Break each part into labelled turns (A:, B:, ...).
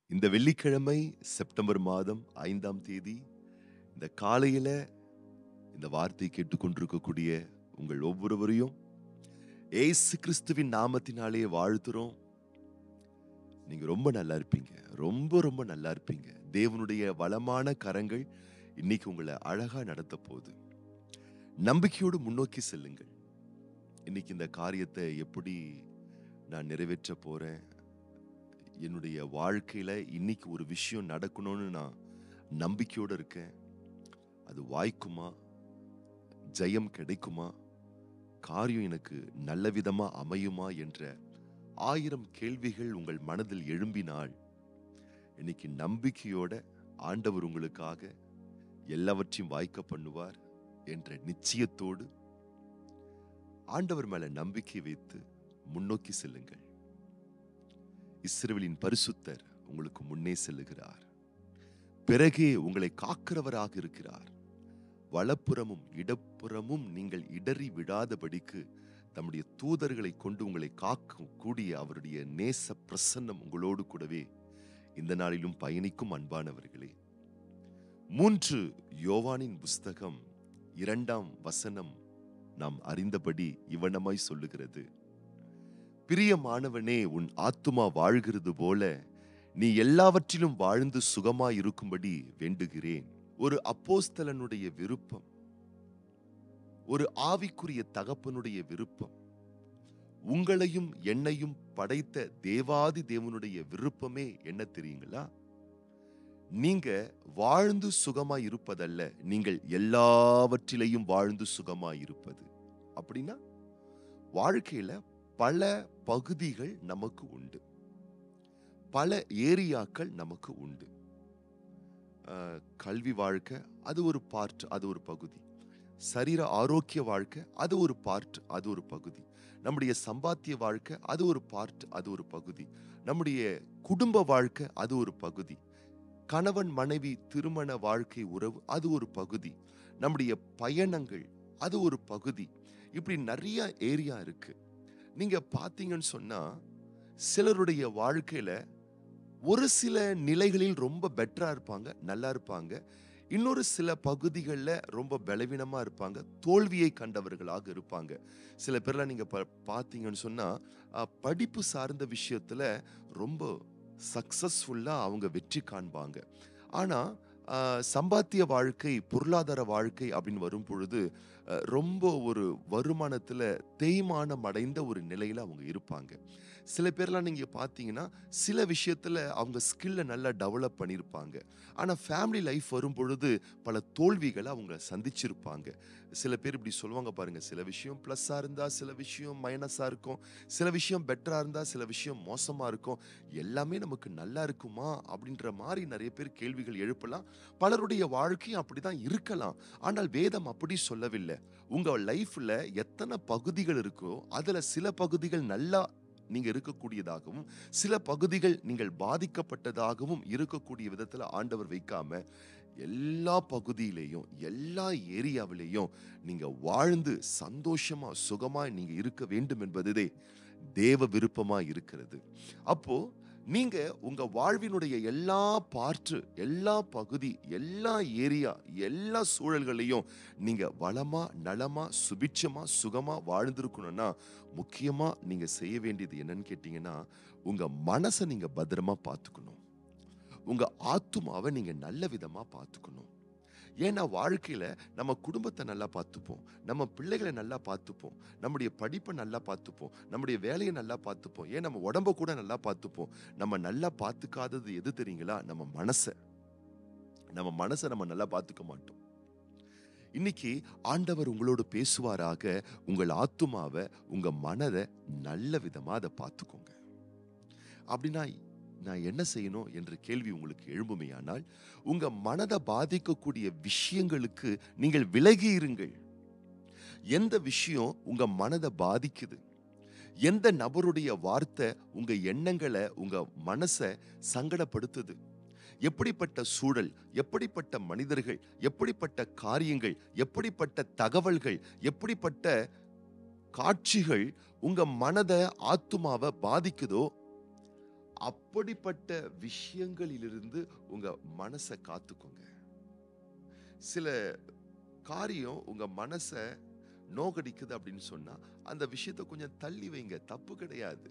A: இந்த வெள்ளிக்கிழமை செப்டம்பர் மாதம் 5ஆம் தேதி இந்த காலையில இந்த வார்த்தை கேட்டுக்கொண்டிருக்கக்கூடிய உங்கள் ஒவ்வொருவரையும் ஏசு கிறிஸ்துவின் நாமத்தினாலே வாழ்த்துறோம். நீங்க ரொம்ப நல்லா இருப்பீங்க. ரொம்ப ரொம்ப நல்லா இருப்பீங்க. தேவனுடைய வளமான கரங்கள் இன்னைக்கு உங்களை அழகா நடத்த போகுது. நம்பிக்கையோடு முன்னோக்கி செல்லுங்கள். இன்னைக்கு இந்த காரியத்தை எப்படி நான் நிறைவேற்ற போறேன், என்னுடைய வாழ்க்கையில இன்னைக்கு ஒரு விஷயம் நடக்கணும்னு நான் நம்பிக்கையோடு இருக்கேன். அது வாய்க்குமா, ஜெயம் கிடைக்குமா, காரியம் எனக்கு நல்ல விதமா அமையுமா என்ற 1000 கேள்விகள் உங்கள் மனதில் எழும்பினால், இன்னைக்கு நம்பிக்கையோட ஆண்டவர் உங்களுக்காக எல்லாவற்றையும் வாய்க்க பண்ணுவார் என்ற நிச்சயத்தோடு ஆண்டவர் மேல நம்பிக்கை வைத்து முன்னோக்கி செல்லுங்கள். இஸ்ரவேலின் பரிசுத்தர் உங்களுக்கு முன்னே செல்லுகிறார். பிறகே உங்களை காக்கிறவராக இருக்கிறார். வலப்புறமும் இடப்புறமும் நீங்கள் இடறி விடாதபடிக்கு தம்முடைய தூதர்களை கொண்டு உங்களை காக்கும் கூடிய அவருடைய நேச பிரசன்னம் உங்களோடு கூடவே இந்த நாளிலும் பயணிக்கும். அன்பானவர்களே, 3 யோவானின் புஸ்தகம் 2ஆம் வசனம் நாம் அறிந்தபடி இவ்வனமாய் சொல்லுகிறது: பிரியமானவனே, உன் ஆத்துமா வாழ்கிறது போல நீ எல்லாவற்றிலும் வாழ்ந்து சுகமாய் இருக்கும்படி வேண்டுகிறேன். ஒரு அப்போஸ்தலனுடைய விருப்பம், ஒரு ஆவிக்குரிய தகப்பனுடைய விருப்பம், உங்களையும் என்னையும் படைத்த தேவாதி தேவனுடைய விருப்பமே என்ன தெரியுங்களா? நீங்க வாழ்ந்து சுகமாய் இருப்பதல்ல, நீங்கள் எல்லாவற்றிலையும் வாழ்ந்து சுகமாய் இருப்பது. அப்படின்னா வாழ்க்கையில பல பகுதிகள் நமக்கு உண்டு, பல ஏரியாக்கள் நமக்கு உண்டு. கல்வி வாழ்க்கை அது ஒரு பார்ட், அது ஒரு பகுதி. சரீர ஆரோக்கிய வாழ்க்கை அது ஒரு பார்ட், அது ஒரு பகுதி. நம்முடைய சம்பாத்திய வாழ்க்கை அது ஒரு பார்ட், அது ஒரு பகுதி. நம்முடைய குடும்ப வாழ்க்கை அது ஒரு பகுதி. கணவன் மனைவி திருமண வாழ்க்கை உறவு அது ஒரு பகுதி. நம்முடைய பயணங்கள் அது ஒரு பகுதி. இப்படி நிறைய ஏரியா இருக்கு. நீங்க பாத்தீங்கன்னு சொன்னா, சிலருடைய வாழ்க்கையில ஒரு சில நிலைகளில் ரொம்ப பெட்டரா இருப்பாங்க, நல்லா இருப்பாங்க. இன்னொரு சில பகுதிகளில் ரொம்ப பலவீனமா இருப்பாங்க, தோல்வியை கண்டவர்களாக இருப்பாங்க. சில பேர்லாம் நீங்க பார்த்தீங்கன்னு சொன்னா, படிப்பு சார்ந்த விஷயத்துல ரொம்ப சக்சஸ்ஃபுல்லா அவங்க வெற்றி காண்பாங்க. ஆனா சம்பாத்திய வாழ்க்கை, பொருளாதார வாழ்க்கை அப்படின்னு வரும் பொழுது ரொம்ப ஒரு வருமானத்துல தேய்மானம் அடைந்த ஒரு நிலையில அவங்க இருப்பாங்க. சில பேர்லாம் நீங்க பார்த்தீங்கன்னா, சில விஷயத்துல அவங்க ஸ்கில்ல நல்லா டெவலப் பண்ணியிருப்பாங்க. ஆனா ஃபேமிலி லைஃப் வரும் பொழுது பல தோல்விகளை அவங்க சந்திச்சிருப்பாங்க. சில பேர் இப்படி சொல்லுவாங்க பாருங்க, சில விஷயம் ப்ளஸ்ஸா இருந்தா சில விஷயம் மைனஸா இருக்கும், சில விஷயம் பெட்டரா இருந்தா சில விஷயம் மோசமா இருக்கும். எல்லாமே நமக்கு நல்லா இருக்குமா அப்படின்ற மாதிரி நிறைய பேர் கேள்விகள் எழுப்பலாம். பலருடைய வாழ்க்கையும் அப்படிதான் இருக்கலாம். ஆனால் வேதம் அப்படி சொல்லவில்லை. உங்க லைஃப்ல எத்தனை பகுதிகள் இருக்கோ அதுல சில பகுதிகள் நல்லா நீங்க இருக்கக்கூடியதாகவும், சில பகுதிகள் நீங்கள் பாதிக்கப்பட்டதாகவும் இருக்கக்கூடிய விதத்துல ஆண்டவர் வைக்காம, எல்லா பகுதியிலையும் எல்லா ஏரியாவிலையும் நீங்க வாழ்ந்து சந்தோஷமா சுகமா நீங்க இருக்க வேண்டும் என்பதே தேவ விருப்பமா இருக்கிறது. அப்போ நீங்க உங்க வாழ்வினுடைய எல்லா பார்ட்டு, எல்லா பகுதி, எல்லா ஏரியா, எல்லா சூழல்களையும் நீங்க வளமா, நலமா, சுபிட்சமா, சுகமா வாழ்ந்திருக்கணும்னா, முக்கியமா நீங்க செய்ய வேண்டியது என்னன்னு கேட்டீங்கன்னா, உங்க மனசை நீங்க பத்திரமா பார்த்துக்கணும். உங்க ஆத்துமாவை நீங்க நல்ல விதமா பார்த்துக்கணும். ஏன்னா வாழ்க்கையில நம்ம குடும்பத்தை நல்லா பார்த்துப்போம், நம்ம பிள்ளைகளை நல்லா பார்த்துப்போம், நம்முடைய படிப்பை நல்லா பார்த்துப்போம், நம்முடைய வேலையை நல்லா பார்த்துப்போம், ஏன் நம்ம உடம்ப கூட நல்லா பார்த்துப்போம். நம்ம நல்லா பார்த்துக்காதது எது தெரியுங்களா? நம்ம மனசை. நம்ம மனசை நம்ம நல்லா பார்த்துக்க மாட்டோம். இன்னைக்கு ஆண்டவர் உங்களோடு பேசுவாராக. உங்கள் ஆத்துமாவை, உங்க மனதை நல்ல விதமா அதை பார்த்துக்கோங்க. அப்படின்னா நான் என்ன செய்யணும் என்ற கேள்வி உங்களுக்கு எழும்புமையானால், உங்க மனதை பாதிக்கக்கூடிய விஷயங்களுக்கு நீங்கள் விலகி இருங்கள். எந்த விஷயம் உங்க மனதை பாதிக்குது, எந்த நபருடைய வார்த்தை உங்க எண்ணங்களை, உங்க மனசை சங்கடப்படுத்துது, எப்படிப்பட்ட சூழல், எப்படிப்பட்ட மனிதர்கள், எப்படிப்பட்ட காரியங்கள், எப்படிப்பட்ட தகவல்கள், எப்படிப்பட்ட காட்சிகள் உங்க மனதை, ஆத்துமாவை பாதிக்குதோ, அப்படிப்பட்ட விஷயங்களிலிருந்து உங்க மனசை காத்துக்கோங்க. சில காரியம் உங்க மனசை நோகடிக்குது அப்படின்னு சொன்னா அந்த விஷயத்தை கொஞ்சம் தள்ளி வைங்க, தப்பு கிடையாது.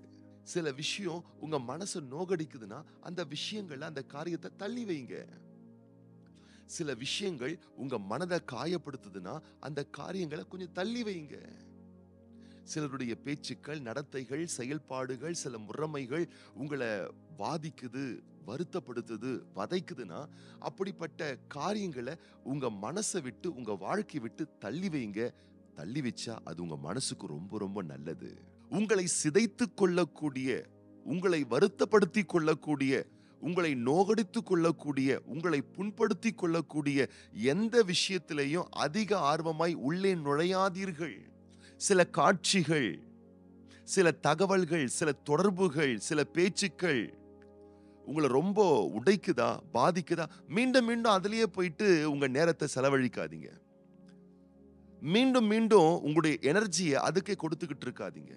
A: சில விஷயம் உங்க மனசை நோகடிக்குதுன்னா அந்த விஷயங்கள்ல அந்த காரியத்தை தள்ளி வைங்க. சில விஷயங்கள் உங்க மனதை காயப்படுத்துதுன்னா அந்த காரியங்களை கொஞ்சம் தள்ளி வைங்க. சிலருடைய பேச்சுக்கள், நடத்தைகள், செயல்பாடுகள், சில முறைமைகள் உங்களை பாதிக்குது, வருத்தப்படுத்துது, வதைக்குதுன்னா அப்படிப்பட்ட காரியங்களை உங்க மனசை விட்டு, உங்க வாழ்க்கை விட்டு தள்ளி வைங்க. தள்ளி வச்சா அது உங்க மனசுக்கு ரொம்ப ரொம்ப நல்லது. உங்களை சிதைத்துக் கொள்ளக்கூடிய, உங்களை வருத்தப்படுத்திக் கொள்ளக்கூடிய, உங்களை நோகடித்துக் கொள்ளக்கூடிய, உங்களை புண்படுத்திக் கொள்ளக்கூடிய எந்த விஷயத்திலையும் அதிக ஆர்வமாய் உள்ளே நுழையாதீர்கள். சில காட்சிகள், சில தகவல்கள், சில தொடர்புகள், சில பேச்சுக்கள் உங்களை ரொம்ப உடைக்குதா, பாதிக்குதா, மீண்டும் மீண்டும் அதிலேயே போயிட்டு உங்க நேரத்தை செலவழிக்காதீங்க. மீண்டும் மீண்டும் உங்களுடைய எனர்ஜியை அதுக்கே கொடுத்துக்கிட்டு இருக்காதீங்க.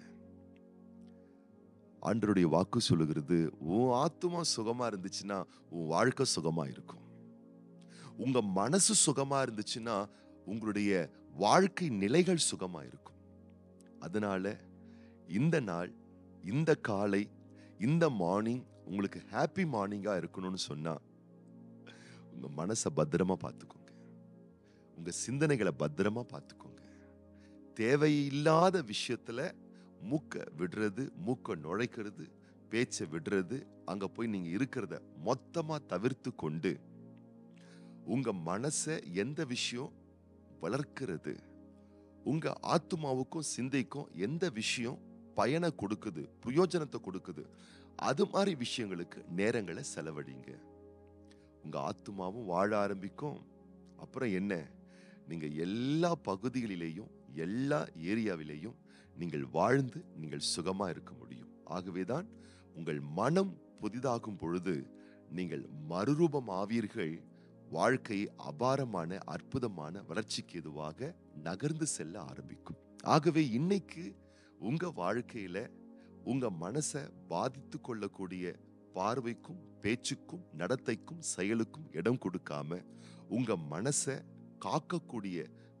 A: ஆண்டவருடைய வாக்கு சொல்லுகிறது, உன் ஆத்துமா சுகமா இருந்துச்சுன்னா உன் வாழ்க்கை சுகமா இருக்கும். உங்க மனசு சுகமா இருந்துச்சுன்னா உங்களுடைய வாழ்க்கை நிலைகள் சுகமா இருக்கும். அதனால இந்த நாள், இந்த காலை, இந்த மார்னிங் உங்களுக்கு ஹாப்பி மார்னிங்கா இருக்கணும்னு சொன்னா உங்க மனசை பத்திரமா பார்த்துக்கோங்க. உங்க சிந்தனைகளை பத்திரமா பார்த்துக்கோங்க. தேவையில்லாத விஷயத்துல மூக்க விடுறது, மூக்க நுழைக்கிறது, பேச்சை விடுறது, அங்க போய் நீங்க இருக்கிறத மொத்தமா தவிர்த்து கொண்டு உங்க மனசை எந்த விஷயம் வளர்க்கிறது, உங்க ஆத்துமாவுக்கும் சிந்தைக்கும் எந்த விஷயம் பயனை கொடுக்குது, பிரயோஜனத்தை கொடுக்குது, அது மாதிரி விஷயங்களுக்கு நேரங்களை செலவழிங்க. உங்க ஆத்துமாவும் வாழ ஆரம்பிக்கும். அப்புறம் என்ன, நீங்க எல்லா பகுதிகளிலேயும், எல்லா ஏரியாவிலேயும் நீங்கள் வாழ்ந்து நீங்கள் சுகமா இருக்க முடியும். ஆகவேதான் உங்கள் மனம் புதிதாகும் பொழுது நீங்கள் மறுரூபம் ஆவீர்கள். வாழ்க்கை அபாரமான, அற்புதமான வளர்ச்சிக்கு எதுவாக நகர்ந்து செல்ல ஆரம்பிக்கும். ஆகவே இன்னைக்கு உங்க வாழ்க்கையில உங்க மனசை பாதித்து கொள்ளக்கூடிய பார்வைக்கும், பேச்சுக்கும், நடத்தைக்கும், செயலுக்கும் இடம் கொடுக்காம உங்க மனசை காக்கக்கூடிய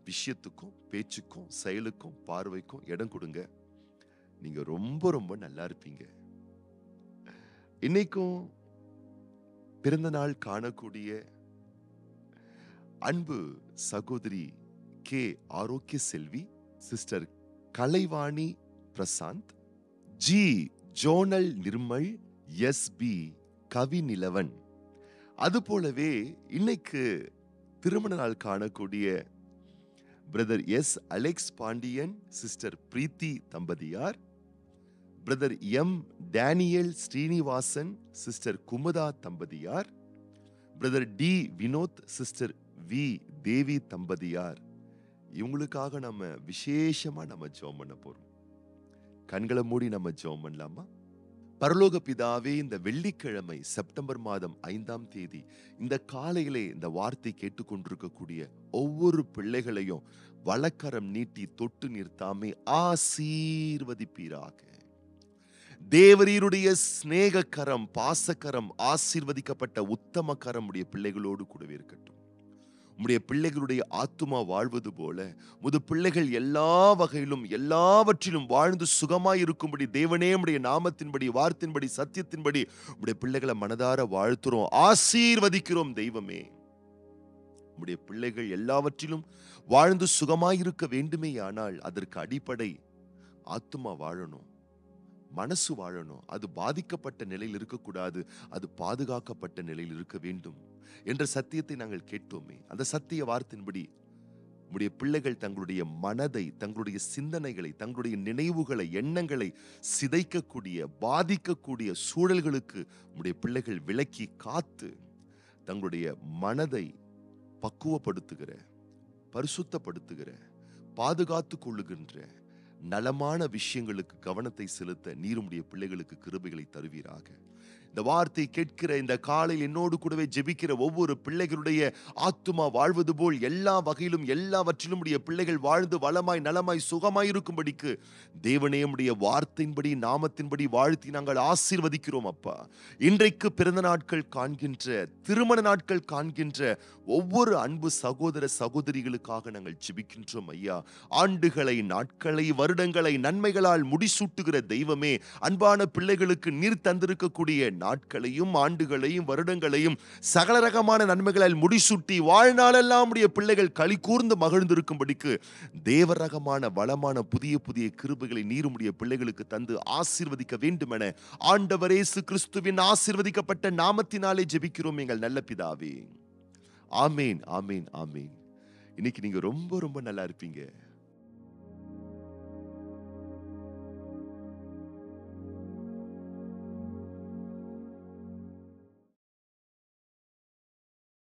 A: விஷயத்துக்கும், பேச்சுக்கும், செயலுக்கும், பார்வைக்கும் இடம் கொடுங்க. நீங்க ரொம்ப ரொம்ப நல்லா இருப்பீங்க. இன்னைக்கும் பிறந்த நாள் காணக்கூடிய அன்பு சகோதரி K Arokkiya Selvi, sister Kalaivani Prashanth, G ஜோனல் நிர்மல், எஸ்.பி. கவிநிலவன், அது போலவே இன்னைக்கு திருமண நாள் காணக்கூடிய brother S. Alex Pandian, sister Preethi தம்பதியார், brother M. Daniel Srinivasan, sister Kumudha தம்பதியார், brother T. Vinoth, sister V. Devi தம்பதியார். இவங்களுக்காக நம்ம விசேஷமா நம்ம ஜெபம் பண்ண போறோம். கண்களை மூடி நம்ம ஜெபம் பண்ணலாமா? பரலோக பிதாவே, இந்த வெள்ளிக்கிழமை செப்டம்பர் மாதம் 5ஆம் தேதி இந்த காலையிலே இந்த வார்த்தை கேட்டுக்கொண்டிருக்கக்கூடிய ஒவ்வொரு பிள்ளைகளையும் வலக்கரம் நீட்டி தொட்டு நிறுத்தாமே ஆசீர்வதிப்பீராக. தேவரீருடைய சிநேக கரம், பாசக்கரம், ஆசீர்வதிக்கப்பட்ட உத்தம கரம் உடைய பிள்ளைகளோடு கூடவே இருக்கட்டும். உம்முடைய பிள்ளைகளுடைய ஆத்துமா வாழ்வது போல முது பிள்ளைகள் எல்லா வகையிலும் எல்லாவற்றிலும் வாழ்ந்து சுகமாய் இருக்கும்படி தேவனே உம்முடைய நாமத்தின்படி, வார்த்தையின்படி, சத்தியத்தின்படி உம்முடைய பிள்ளைகளை மனதார வாழ்த்துறோம், ஆசீர்வதிக்கிறோம். தெய்வமே, உம்முடைய பிள்ளைகள் எல்லாவற்றிலும் வாழ்ந்து சுகமாய் இருக்க வேண்டுமே. ஆனால் அதற்கு அடிப்படை ஆத்துமா வாழணும், மனசு வாழணும். அது பாதிக்கப்பட்ட நிலையில் இருக்கக்கூடாது, அது பாதுகாக்கப்பட்ட நிலையில் இருக்க வேண்டும் என்ற சத்தியத்தை நாங்கள் கேட்டோமே. அந்த சத்திய வார்த்தையின்படி உம்முடைய பிள்ளைகள் தங்களுடைய மனதை, தங்களுடைய சிந்தனைகளை, தங்களுடைய நினைவுகளை, எண்ணங்களை சிதைக்கக்கூடிய, பாதிக்கக்கூடிய சூழல்களுக்கு உம்முடைய பிள்ளைகள் விலக்கி காத்து தங்களுடைய மனதை பக்குவப்படுத்துகிற, பரிசுத்தப்படுத்துகிற, பாதுகாத்து கொள்ளுகின்ற நலமான விஷயங்களுக்கு கவனத்தை செலுத்த நீர் உம்முடைய பிள்ளைகளுக்கு கிருபைகளை தருவீராக. இந்த வார்த்தை கேட்கிற இந்த காலையில் என்னோடு கூடவே ஜெபிக்கிற ஒவ்வொரு பிள்ளைகளுடைய ஆத்துமா வாழ்வது போல் எல்லா வகையிலும் எல்லாவற்றிலும் உடைய பிள்ளைகள் வாழ்ந்து வளமாய் நலமாய் சுகமாய் இருக்கும்படிக்கு தேவனே உம்முடைய வார்த்தையின்படி நாமத்தின்படி வாழ்த்தி நாங்கள் ஆசீர்வதிக்கிறோம் அப்பா. இன்றைக்கு பிறந்த நாட்கள் காண்கின்ற, திருமண நாட்கள் காண்கின்ற ஒவ்வொரு அன்பு சகோதர சகோதரிகளுக்காக நாங்கள் ஜெபிக்கின்றோம் ஐயா. ஆண்டுகளை, நாட்களை, வருடங்களை நன்மைகளால் முடிசூட்டுகிற தெய்வமே, அன்பான பிள்ளைகளுக்கு நீர் தந்திருக்கக்கூடிய நாட்களையும் ஆண்டுகளையும் வருடங்களையும் சகல ரகமான நன்மைகளால் முடிசூட்டி வாழ்நாளெல்லாம் உடைய பிள்ளைகள் களி கூர்ந்து மகிழ்ந்திருக்கும்படிக்கு தேவ ரகமான வளமான புதிய புதிய கிருபைகளை நீர் உடைய பிள்ளைகளுக்கு தந்து ஆசீர்வதிக்க வேண்டும் என ஆண்டவர் இயேசு கிறிஸ்துவின் ஆசீர்வதிக்கப்பட்ட நாமத்தினாலே ஜெபிக்கிறோம் எங்கள் நல்ல பிதாவே. ஆமேன், ஆமேன், ஆமேன். இன்னைக்கு நீங்க ரொம்ப ரொம்ப நல்லா இருப்பீங்க.